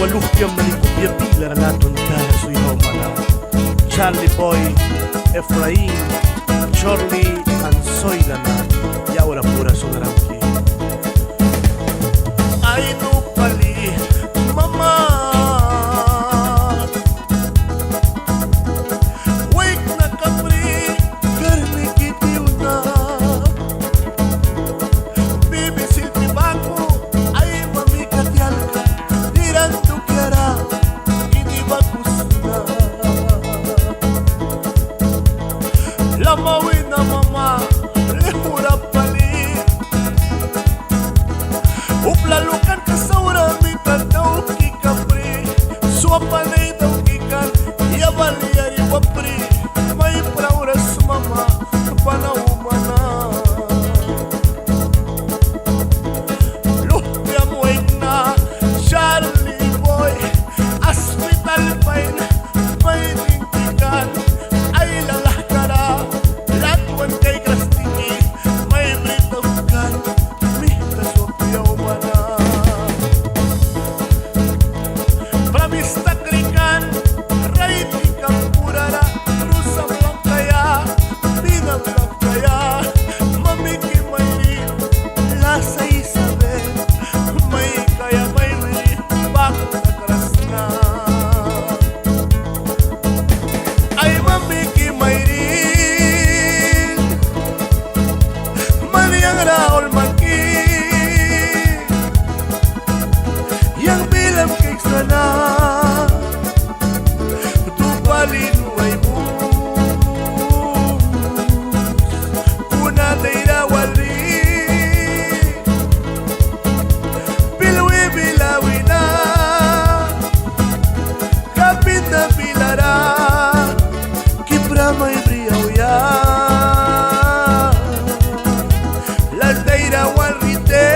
Waluhtiam malikupya pilar naton kaso mana Charlie Boy, Efraín, Charlie, Ansoidana y ahora pura sonaranqui. Ay no pali, mamá. Wake na kapri, karne kitiuna. Bibi silpi bako, ay mami katialka. Tirando kiara, ini bakusna. Lama wina mama, lehura pali. Uplalukan kasaura mita daw kikapri. Suapanay daw kikan, yabaliari wapri. May prauras mama, panahumana. Luhtiam wait na, Charlie Boy, hospital pain, may tingkikan. Ay lalakara, latwan kay krastiki, may britokan, mita sopyaw mana. Pramista krikan, raiti kampurara, rusa blang kaya, bina blang kaya, mamiki mayri, lasa Isabel, may kaya mayri, bakit nakras na. Ay mamiki mayri, Mariang Raul Maki, yang bilang kay sana, tupalin ay mo, una tayo wali, bilwi bilawi na, kapit na pilara, kipra may briyaw ya, laltay na walrite,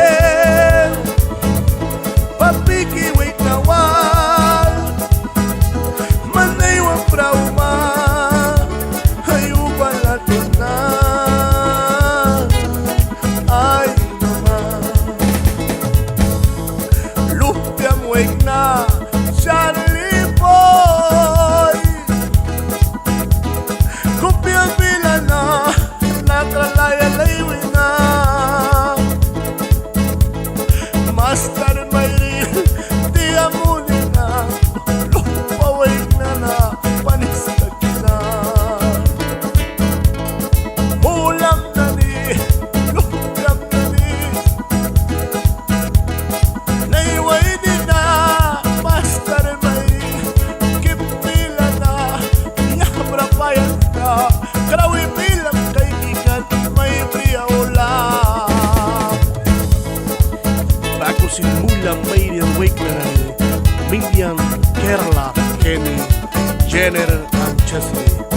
papiki wait na wal, manay wang prauma, hayuban natin na, ay mama. Luhtiam wait na, Charlie Boy, kung 걔네를 감췄으니